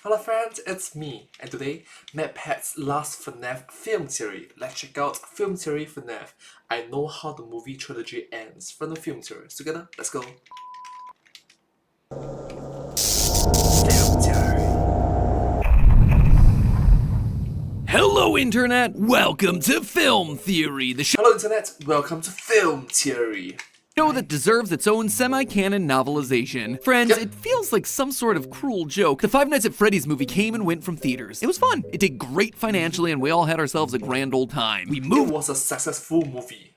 Hello friends, it's me, and today, MadPat's last FNAF film theory. Let's check out film theory FNAF. I know how the movie trilogy ends from the film theories. Together, let's go. Film theory. Hello Internet, welcome to Film Theory, the show Hello Internet, welcome to Film Theory. that deserves its own semi-canon novelization. Friends, it feels like some sort of cruel joke. The Five Nights at Freddy's movie came and went from theaters. It was fun. It did great financially and we all had ourselves a grand old time. We It moved was a successful movie.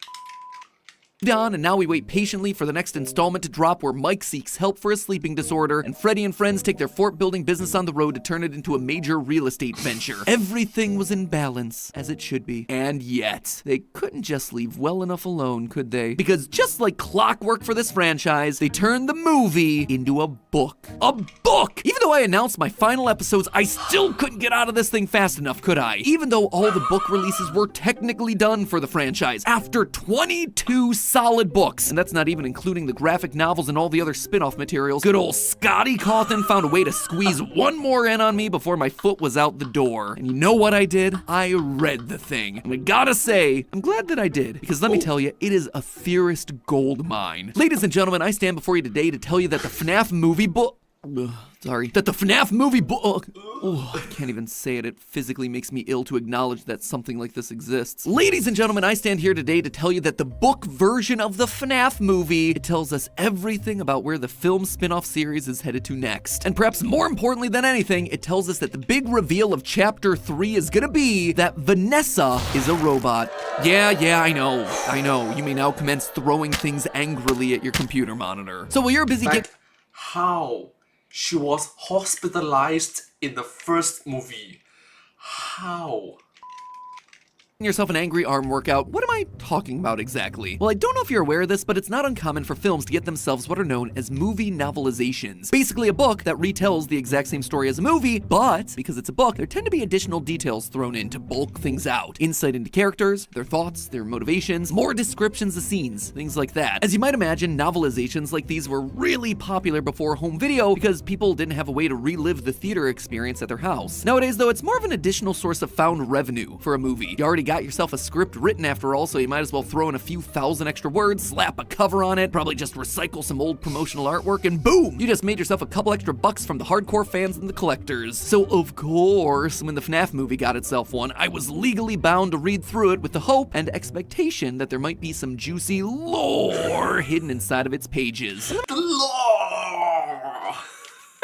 on, and now we wait patiently for the next installment to drop where Mike seeks help for a sleeping disorder, and Freddy and friends take their fort-building business on the road to turn it into a major real estate venture. Everything was in balance, as it should be. And yet, they couldn't just leave well enough alone, could they? Because just like clockwork for this franchise, they turned the movie into a book. A book! Even though I announced my final episodes, I still couldn't get out of this thing fast enough, could I? Even though all the book releases were technically done for the franchise, after 22 solid books, and that's not even including the graphic novels and all the other spin-off materials. Good old Scotty Cawthon found a way to squeeze one more in on me before my foot was out the door. And you know what I did? I read the thing. And I gotta say, I'm glad that I did, because let me tell you, it is a theorist gold mine. Ladies and gentlemen, I stand before you today to tell you that the FNAF movie book... That the FNAF movie book... I can't even say it. It physically makes me ill to acknowledge that something like this exists. Ladies and gentlemen, I stand here today to tell you that the book version of the FNAF movie, it tells us everything about where the film spin-off series is headed to next. And perhaps more importantly than anything, it tells us that the big reveal of Chapter 3 is gonna be that Vanessa is a robot. Yeah, I know. You may now commence throwing things angrily at your computer monitor. So while you're busy How she was hospitalized in the first movie. How? yourself an angry arm workout, what am I talking about exactly? Well, I don't know if you're aware of this, but it's not uncommon for films to get themselves what are known as movie novelizations. Basically a book that retells the exact same story as a movie, but because it's a book, there tend to be additional details thrown in to bulk things out. Insight into characters, their thoughts, their motivations, more descriptions of scenes, things like that. As you might imagine, novelizations like these were really popular before home video because people didn't have a way to relive the theater experience at their house. Nowadays though, it's more of an additional source of found revenue for a movie. You already got yourself a script written after all, so you might as well throw in a few thousand extra words, slap a cover on it, probably just recycle some old promotional artwork, and boom! You just made yourself a couple extra bucks from the hardcore fans and the collectors. So of course, when the FNAF movie got itself one, I was legally bound to read through it with the hope and expectation that there might be some juicy lore hidden inside of its pages. The law!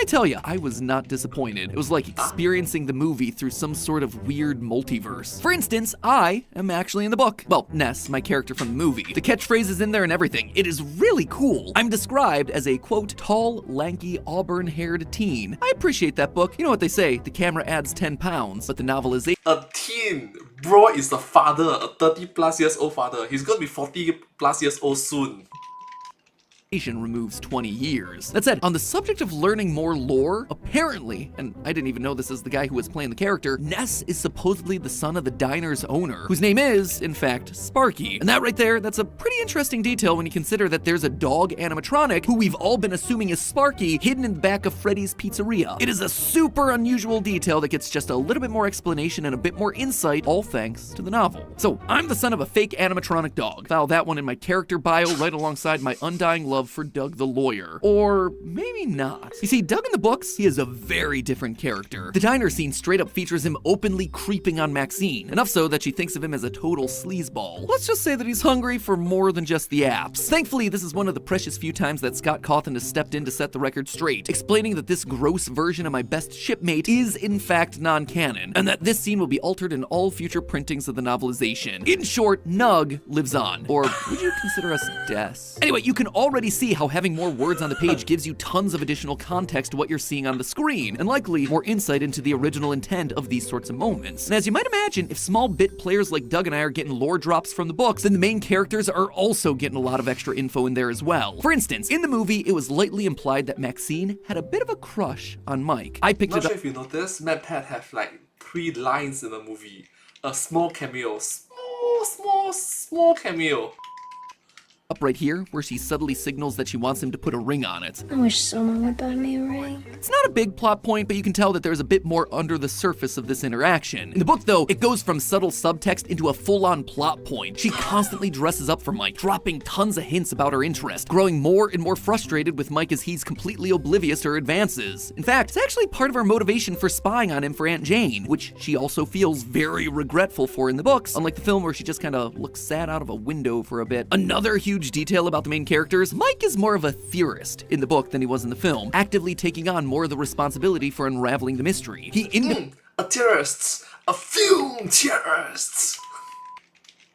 I tell you, I was not disappointed. It was like experiencing the movie through some sort of weird multiverse. For instance, I am actually in the book. Well, Ness, my character from the movie. The catchphrase is in there and everything. It is really cool. I'm described as a, quote, tall, lanky, auburn-haired teen. I appreciate that book. You know what they say, the camera adds 10 pounds, but the novelization... A teen! Bro is the father, a 30 plus years old father. He's gonna be 40 plus years old soon. removes 20 years. That said, on the subject of learning more lore, apparently, and I didn't even know this as the guy who was playing the character, Ness is supposedly the son of the diner's owner, whose name is, in fact, Sparky. And that right there, that's a pretty interesting detail when you consider that there's a dog animatronic who we've all been assuming is Sparky hidden in the back of Freddy's Pizzeria. It is a super unusual detail that gets just a little bit more explanation and a bit more insight, all thanks to the novel. So, I'm the son of a fake animatronic dog. File that one in my character bio right alongside my undying love for Doug the lawyer. Or maybe not. You see, Doug in the books, he is a very different character. The diner scene straight up features him openly creeping on Maxine, enough so that she thinks of him as a total sleazeball. Let's just say that he's hungry for more than just the apps. Thankfully, this is one of the precious few times that Scott Cawthon has stepped in to set the record straight, explaining that this gross version of my best shipmate is in fact non-canon, and that this scene will be altered in all future printings of the novelization. In short, Nug lives on. Or would you consider us Des? Anyway, you can already see how having more words on the page gives you tons of additional context to what you're seeing on the screen, and likely more insight into the original intent of these sorts of moments. And as you might imagine, if small bit players like Doug and I are getting lore drops from the books, then the main characters are also getting a lot of extra info in there as well. For instance, in the movie, it was lightly implied that Maxine had a bit of a crush on Mike. I picked Not it up. sure if you noticed, MadPat have like 3 lines in the movie. A small cameo. Small cameo. up right here, where she subtly signals that she wants him to put a ring on it. I wish someone would buy me a ring. It's not a big plot point, but you can tell that there's a bit more under the surface of this interaction. In the book, though, it goes from subtle subtext into a full-on plot point. She constantly dresses up for Mike, dropping tons of hints about her interest, growing more and more frustrated with Mike as he's completely oblivious to her advances. In fact, it's actually part of her motivation for spying on him for Aunt Jane, which she also feels very regretful for in the books, unlike the film where she just kind of looks sad out of a window for a bit. Another huge detail about the main characters, Mike is more of a theorist in the book than he was in the film, actively taking on more of the responsibility for unraveling the mystery. A terrorists, a few terrorists.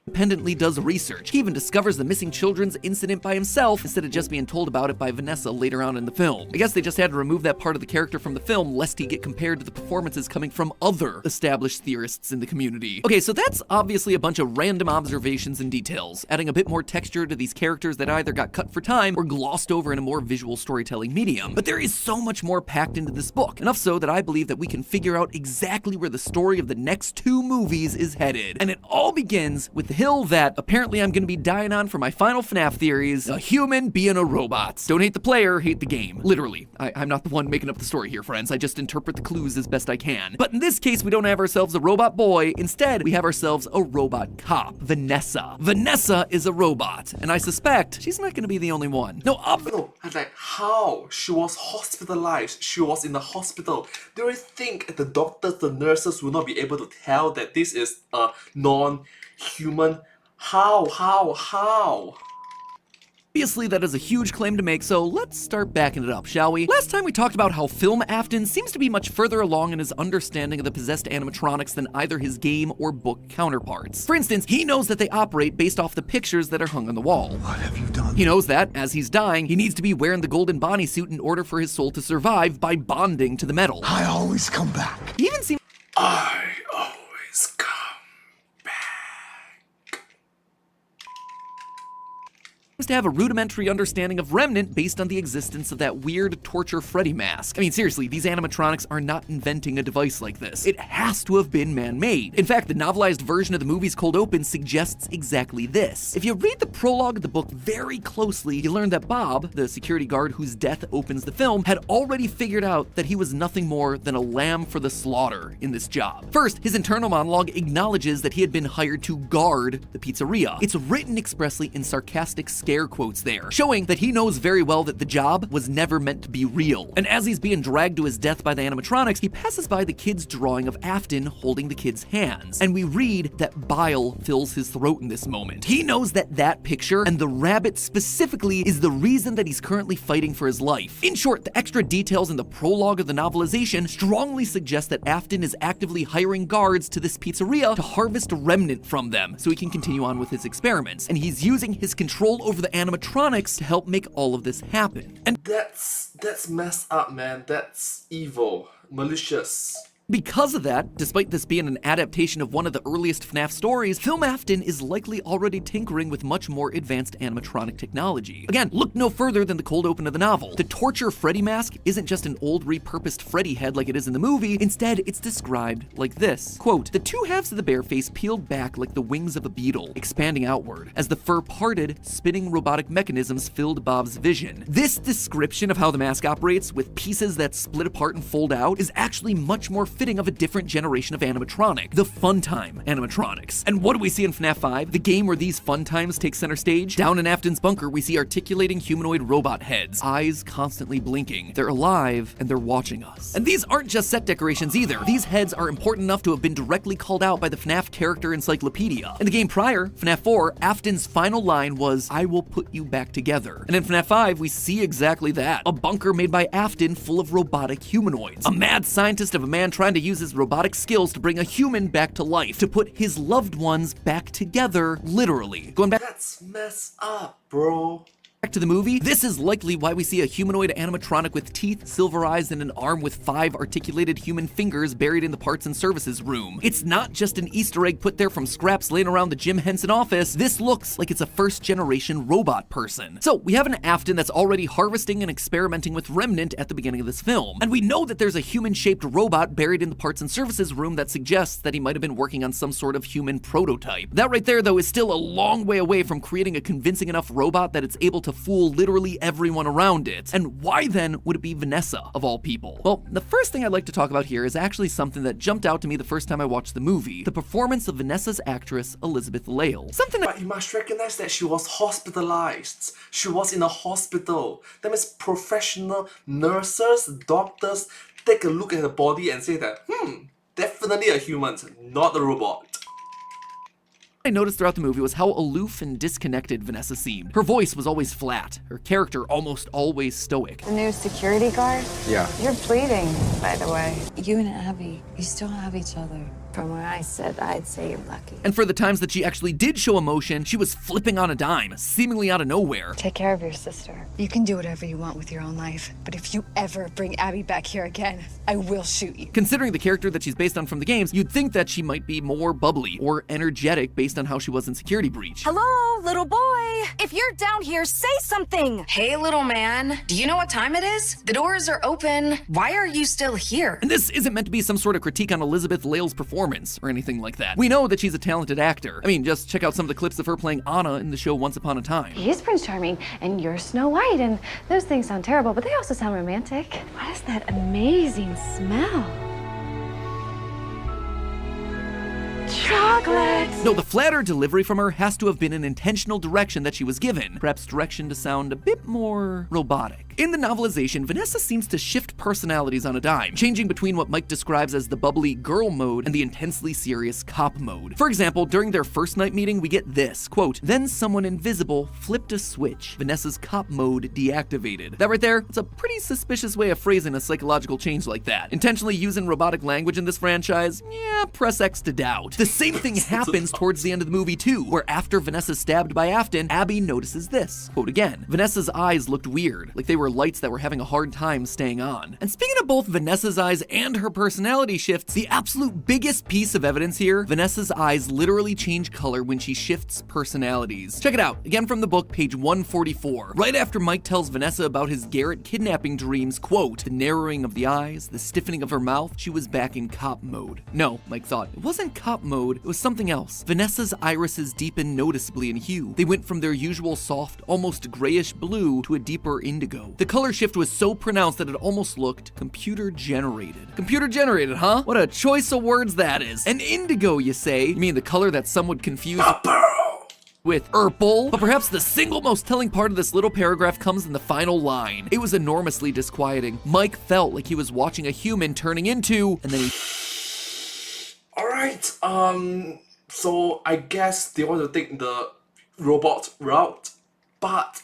Independently does research. He even discovers the missing children's incident by himself instead of just being told about it by Vanessa later on in the film. I guess they just had to remove that part of the character from the film lest he get compared to the performances coming from other established theorists in the community. Okay, so that's obviously a bunch of random observations and details, adding a bit more texture to these characters that either got cut for time or glossed over in a more visual storytelling medium. But there is so much more packed into this book, enough so that I believe that we can figure out exactly where the story of the next 2 movies is headed. And it all begins with the hill that apparently I'm gonna be dying on for my final FNAF theories, a human being a robot. Don't hate the player, hate the game. Literally. I'm not the one making up the story here, friends. I just interpret the clues as best I can. But in this case, we don't have ourselves a robot boy. Instead, we have ourselves a robot cop, Vanessa. Vanessa is a robot, and I suspect she's not gonna be the only one. No, No, and like how she was hospitalized, she was in the hospital. Do you think the doctors, the nurses will not be able to tell that this is a non-human? How? Obviously, that is a huge claim to make, so let's start backing it up, shall we? Last time we talked about how Film Afton seems to be much further along in his understanding of the possessed animatronics than either his game or book counterparts. For instance, he knows that they operate based off the pictures that are hung on the wall. What have you done? He knows that, as he's dying, he needs to be wearing the golden Bonnie suit in order for his soul to survive by bonding to the metal. I always come back. He even seems I always come. to have a rudimentary understanding of Remnant based on the existence of that weird torture Freddy mask. I mean, seriously, these animatronics are not inventing a device like this. It has to have been man-made. In fact, the novelized version of the movie's Cold Open suggests exactly this. If you read the prologue of the book very closely, you learn that Bob, the security guard whose death opens the film, had already figured out that he was nothing more than a lamb for the slaughter in this job. First, his internal monologue acknowledges that he had been hired to guard the pizzeria. It's written expressly in sarcastic scare quotes there, showing that he knows very well that the job was never meant to be real. And as he's being dragged to his death by the animatronics, he passes by the kid's drawing of Afton holding the kid's hands. And we read that bile fills his throat in this moment. He knows that that picture, and the rabbit specifically, is the reason that he's currently fighting for his life. In short, the extra details in the prologue of the novelization strongly suggest that Afton is actively hiring guards to this pizzeria to harvest a remnant from them so he can continue on with his experiments. And he's using his control over the animatronics to help make all of this happen. And That's messed up, man. That's evil, malicious. because of that, despite this being an adaptation of one of the earliest FNAF stories, Film Afton is likely already tinkering with much more advanced animatronic technology. Again, look no further than the cold open of the novel. The torture Freddy mask isn't just an old repurposed Freddy head like it is in the movie. Instead, it's described like this. Quote, "The two halves of the bear face peeled back like the wings of a beetle, expanding outward. As the fur parted, spinning robotic mechanisms filled Bob's vision." This description of how the mask operates, with pieces that split apart and fold out, is actually much more fitting of a different generation of animatronic, the Funtime animatronics. And what do we see in FNAF 5? The game where these Funtimes take center stage? Down in Afton's bunker, we see articulating humanoid robot heads, eyes constantly blinking. They're alive, and they're watching us. And these aren't just set decorations either. These heads are important enough to have been directly called out by the FNAF character encyclopedia. In the game prior, FNAF 4, Afton's final line was, "I will put you back together." And in FNAF 5, we see exactly that. A bunker made by Afton full of robotic humanoids. A mad scientist of a man trying to use his robotic skills to bring a human back to life, to put his loved ones back together, literally. Going back. That's messed up, bro. Back to the movie, this is likely why we see a humanoid animatronic with teeth, silver eyes, and an arm with 5 articulated human fingers buried in the parts and services room. It's not just an Easter egg put there from scraps laying around the Jim Henson office. This looks like it's a first-generation robot person. So we have an Afton that's already harvesting and experimenting with Remnant at the beginning of this film. And we know that there's a human-shaped robot buried in the parts and services room that suggests that he might have been working on some sort of human prototype. That right there, though, is still a long way away from creating a convincing enough robot that it's able to fool literally everyone around it. And why then would it be Vanessa, of all people? Well, the first thing I'd like to talk about here is actually something that jumped out to me the first time I watched the movie: the performance of Vanessa's actress, Elizabeth Lale. Something that— But you must recognize that she was hospitalized. She was in a hospital. That means professional nurses, doctors take a look at her body and say that, definitely a human, not a robot. I noticed throughout the movie was how aloof and disconnected Vanessa seemed. Her voice was always flat, her character almost always stoic. The new security guard? Yeah. You're bleeding, by the way. You and Abby, you still have each other. From where I sit, I'd say you're lucky. And for the times that she actually did show emotion, she was flipping on a dime, seemingly out of nowhere. Take care of your sister. You can do whatever you want with your own life, but if you ever bring Abby back here again, I will shoot you. Considering the character that she's based on from the games, you'd think that she might be more bubbly or energetic based on how she was in Security Breach. Hello, little boy. If you're down here, say something. Hey, little man, do you know what time it is? The doors are open. Why are you still here? And this isn't meant to be some sort of critique on Elizabeth Lale's performance or anything like that. We know that she's a talented actor. I mean, just check out some of the clips of her playing Anna in the show Once Upon a Time. He's Prince Charming, and you're Snow White, and those things sound terrible, but they also sound romantic. What is that amazing smell? Chocolate! No, the flatter delivery from her has to have been an intentional direction that she was given, perhaps direction to sound a bit more robotic. In the novelization, Vanessa seems to shift personalities on a dime, changing between what Mike describes as the bubbly girl mode and the intensely serious cop mode. For example, during their first night meeting, we get this, quote, "Then someone invisible flipped a switch. Vanessa's cop mode deactivated." That right there, it's a pretty suspicious way of phrasing a psychological change like that. Intentionally using robotic language in this franchise? Yeah, press X to doubt. The same thing happens towards the end of the movie too, where after Vanessa's stabbed by Afton, Abby notices this, quote again, "Vanessa's eyes looked weird, like they were lights that were having a hard time staying on." And speaking of both Vanessa's eyes and her personality shifts, the absolute biggest piece of evidence here, Vanessa's eyes literally change color when she shifts personalities. Check it out, again from the book, page 144. Right after Mike tells Vanessa about his Garrett kidnapping dreams, quote, "The narrowing of the eyes, the stiffening of her mouth, she was back in cop mode." No, Mike thought, it wasn't cop mode, it was something else. Vanessa's irises deepened noticeably in hue. They went from their usual soft, almost grayish blue to a deeper indigo. The color shift was so pronounced that it almost looked computer generated. Computer generated, huh? What a choice of words that is. An indigo, you say? You mean the color that some would confuse with purple? But perhaps the single most telling part of this little paragraph comes in the final line. It was enormously disquieting. Mike felt like he was watching a human turning into, and then he... Alright, so I guess they want to take the robot route, but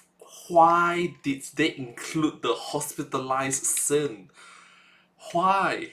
why did they include the hospitalized scene? Why?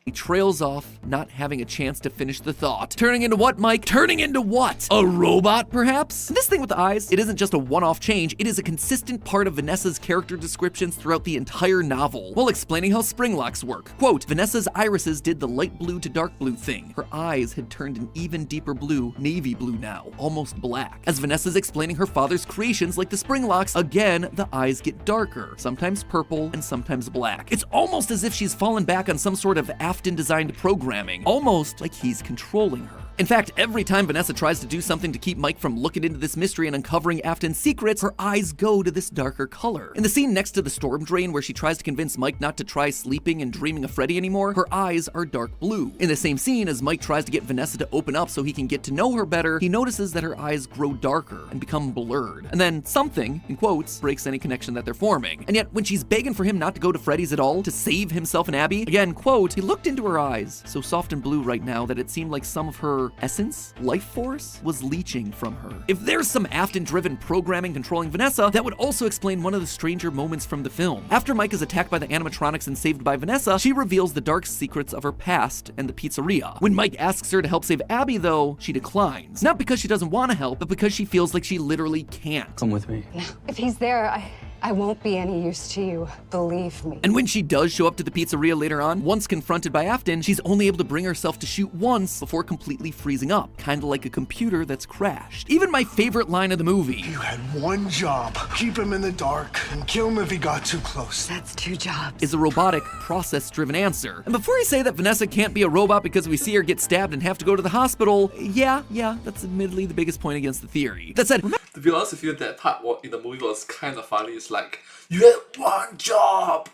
He trails off, not having a chance to finish the thought. Turning into what, Mike? Turning into what? A robot, perhaps? This thing with the eyes, it isn't just a one-off change, it is a consistent part of Vanessa's character descriptions throughout the entire novel, while explaining how spring locks work. Quote, "Vanessa's irises did the light blue to dark blue thing. Her eyes had turned an even deeper blue, navy blue now, almost black. As Vanessa's explaining her father's creations like the spring locks, again, the eyes get darker, sometimes purple and sometimes black. It's almost as if she's fallen back on some sort of Afton-designed programming, almost like he's controlling her. In fact, every time Vanessa tries to do something to keep Mike from looking into this mystery and uncovering Afton's secrets, her eyes go to this darker color. In the scene next to the storm drain where she tries to convince Mike not to try sleeping and dreaming of Freddy anymore, her eyes are dark blue. In the same scene, as Mike tries to get Vanessa to open up so he can get to know her better, he notices that her eyes grow darker and become blurred. And then something, in quotes, breaks any connection that they're forming. And yet, when she's begging for him not to go to Freddy's at all, to save himself and Abby, again, quote, "He looked into her eyes, so soft and blue right now that it seemed like some of her her essence, life force, was leaching from her. If there's some Afton-driven programming controlling Vanessa, that would also explain one of the stranger moments from the film. After Mike is attacked by the animatronics and saved by Vanessa, she reveals the dark secrets of her past and the pizzeria. When Mike asks her to help save Abby, though, she declines. Not because she doesn't want to help, but because she feels like she literally can't. Come with me. If he's there, I won't be any use to you, believe me. And when she does show up to the pizzeria later on, once confronted by Afton, she's only able to bring herself to shoot once before completely freezing up, kinda like a computer that's crashed. Even my favorite line of the movie, You had one job. Keep him in the dark and kill him if he got too close. That's 2 jobs. is a robotic, process-driven answer. And before I say that Vanessa can't be a robot because we see her get stabbed and have to go to the hospital, yeah, that's admittedly the biggest point against the theory. That said, To be honest with you, that part in the movie was kind of funny. It's like, you had one job!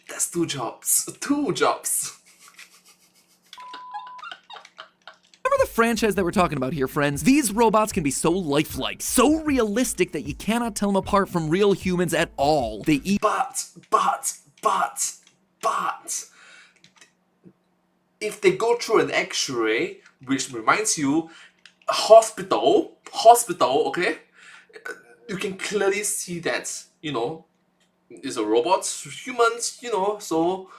That's 2 jobs. 2 jobs. remember the franchise that we're talking about here, friends? These robots can be so lifelike, so realistic that you cannot tell them apart from real humans at all. They eat. But, if they go through an X-ray, which reminds you, hospital, okay? You can clearly see that, it's a robot, humans, so...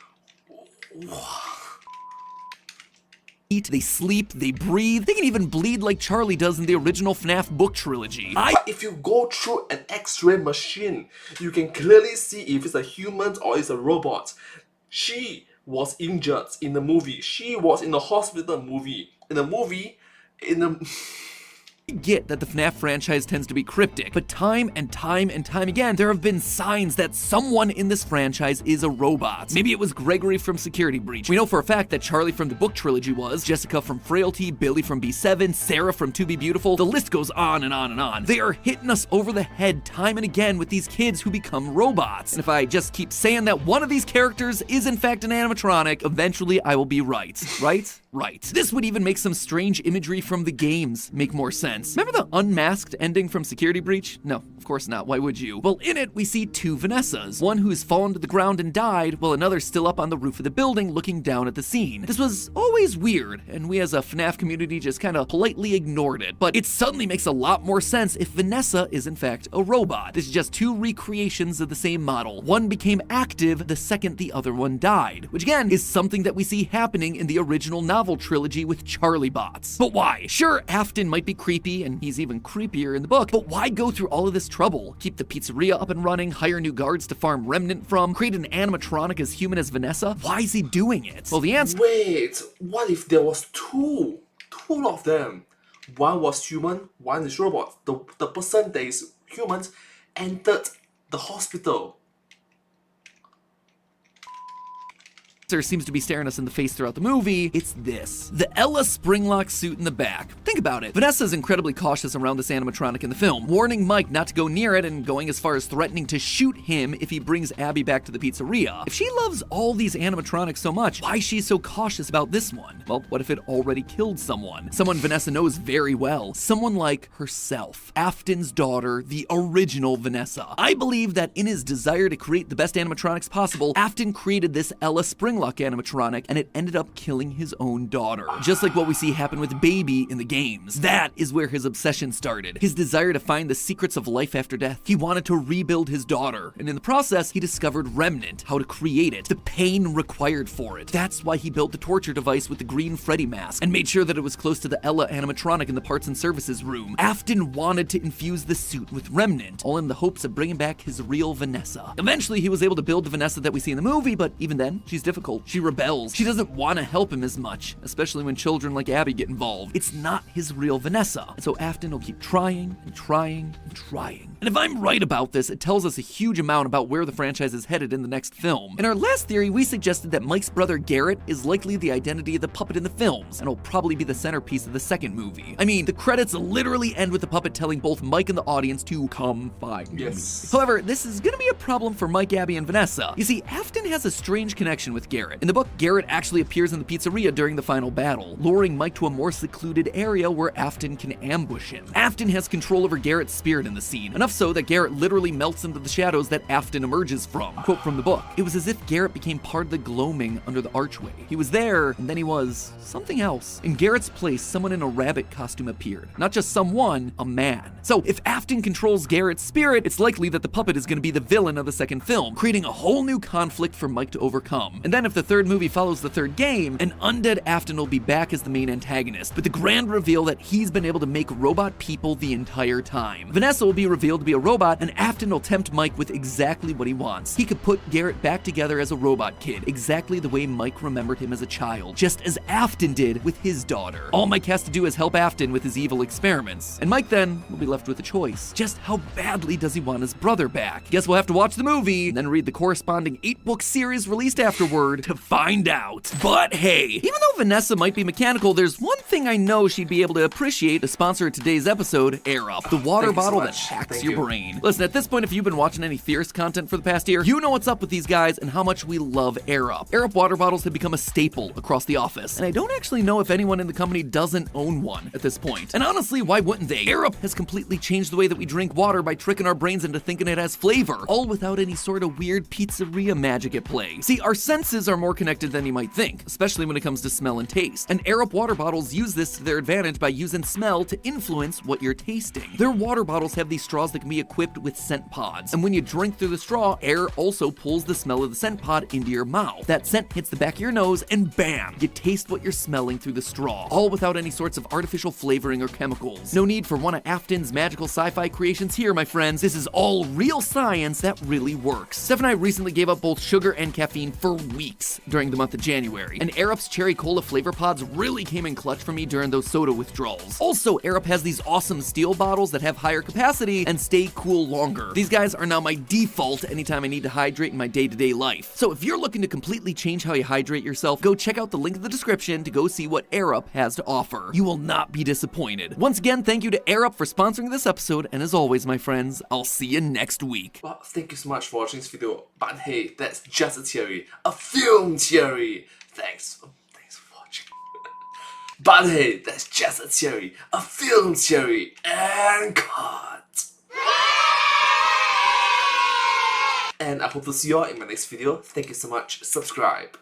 Eat, they sleep, they breathe, they can even bleed like Charlie does in the original FNAF book trilogy. But if you go through an X-ray machine, you can clearly see if it's a human or it's a robot. She was injured in the movie. She was in the hospital movie. I get that the FNAF franchise tends to be cryptic, but time and time again, there have been signs that someone in this franchise is a robot. Maybe it was Gregory from Security Breach. We know for a fact that Charlie from the book trilogy was, Jessica from Frailty, Billy from B7, Sarah from To Be Beautiful, the list goes on and on and on. They are hitting us over the head time and again with these kids who become robots. And if I just keep saying that one of these characters is in fact an animatronic, eventually I will be right. Right. This would even make some strange imagery from the games make more sense. Remember the unmasked ending from Security Breach? No, of course not. Why would you? Well, in it, we see 2 Vanessas. One who's fallen to the ground and died, while another's still up on the roof of the building looking down at the scene. This was always weird, and we as a FNAF community just kind of politely ignored it. But it suddenly makes a lot more sense if Vanessa is in fact a robot. This is just 2 recreations of the same model. One became active the second the other one died, which again is something that we see happening in the original novel trilogy with Charlie bots. But why? Sure, Afton might be creepy, and he's even creepier in the book, but why go through all of this trouble? Keep the pizzeria up and running, hire new guards to farm Remnant from, create an animatronic as human as Vanessa? Why is he doing it? Well, the answer— Wait, what if there was 2 of them? One was human, one is robot. The person that is human entered the hospital. seems to be staring us in the face throughout the movie. It's this. The Ella Springlock suit in the back. Think about it. Vanessa's incredibly cautious around this animatronic in the film, warning Mike not to go near it and going as far as threatening to shoot him if he brings Abby back to the pizzeria. If she loves all these animatronics so much, why is she so cautious about this one? Well, what if it already killed someone? Someone Vanessa knows very well. Someone like herself. Afton's daughter, the original Vanessa. I believe that in his desire to create the best animatronics possible, Afton created this Ella Springlock animatronic, and it ended up killing his own daughter. Just like what we see happen with Baby in the games. That is where his obsession started. His desire to find the secrets of life after death. He wanted to rebuild his daughter, and in the process, he discovered Remnant, how to create it, the pain required for it. That's why he built the torture device with the green Freddy mask, and made sure that it was close to the Ella animatronic in the parts and services room. Afton wanted to infuse the suit with Remnant, all in the hopes of bringing back his real Vanessa. Eventually, he was able to build the Vanessa that we see in the movie, but even then, she's difficult. She rebels. She doesn't want to help him as much, especially when children like Abby get involved. It's not his real Vanessa. And so Afton will keep trying and trying and trying. And if I'm right about this, it tells us a huge amount about where the franchise is headed in the next film. In our last theory, we suggested that Mike's brother Garrett is likely the identity of the puppet in the films, and will probably be the centerpiece of the second movie. I mean, the credits literally end with the puppet telling both Mike and the audience to come find me. However, this is gonna be a problem for Mike, Abby, and Vanessa. You see, Afton has a strange connection with Garrett. In the book, Garrett actually appears in the pizzeria during the final battle, luring Mike to a more secluded area area where Afton can ambush him. Afton has control over Garrett's spirit in the scene, enough so that Garrett literally melts into the shadows that Afton emerges from. Quote from the book, "It was as if Garrett became part of the gloaming under the archway. He was there, and then he was something else." In Garrett's place, someone in a rabbit costume appeared. Not just someone, a man. So if Afton controls Garrett's spirit, it's likely that the puppet is going to be the villain of the second film, creating a whole new conflict for Mike to overcome. And then if the third movie follows the third game, an undead Afton will be back as the main antagonist, with the grand reveal that he's been able to make robot people the entire time. Vanessa will be revealed to be a robot, and Afton will tempt Mike with exactly what he wants. He could put Garrett back together as a robot kid, exactly the way Mike remembered him as a child, just as Afton did with his daughter. All Mike has to do is help Afton with his evil experiments, and Mike then will be left with a choice. Just how badly does he want his brother back? Guess we'll have to watch the movie, and then read the corresponding 8-book series released afterward to find out. But hey, even though Vanessa might be mechanical, there's one thing I know she'd be able to appreciate. The sponsor of today's episode, Air Up, the water Thank you so bottle that much. hacks Thank your you. brain. Listen, at this point, if you've been watching any Fierce content for the past year, you know what's up with these guys and how much we love Air Up. Air Up water bottles have become a staple across the office, and I don't actually know if anyone in the company doesn't own one at this point. And honestly, why wouldn't they? Air Up has completely changed the way that we drink water by tricking our brains into thinking it has flavor, all without any sort of weird pizzeria magic at play. See, our senses are more connected than you might think, especially when it comes to smell and taste. And Air Up water bottles use this to their advantage by using smell to influence what you're tasting. Their water bottles have these straws that can be equipped with scent pods, and when you drink through the straw, air also pulls the smell of the scent pod into your mouth. That scent hits the back of your nose, and bam, you taste what you're smelling through the straw, all without any sorts of artificial flavoring or chemicals. No need for one of Afton's magical sci-fi creations here, my friends. This is all real science that really works. Steph and I recently gave up both sugar and caffeine for weeks during the month of January, and Air Up's cherry cola flavor pods really came in clutch for me during those soda withdrawals. Also, Air Up has these awesome steel bottles that have higher capacity and stay cool longer. These guys are now my default anytime I need to hydrate in my day-to-day life. So if you're looking to completely change how you hydrate yourself, go check out the link in the description to go see what Air Up has to offer. You will not be disappointed. Once again, thank you to Air Up for sponsoring this episode, and as always, my friends, I'll see you next week. Well, thank you so much for watching this video. But hey, that's just a theory. A film theory. Thanks for watching. But hey, that's just a theory. A film theory. And cut. And I hope to see you all in my next video. Thank you so much. Subscribe.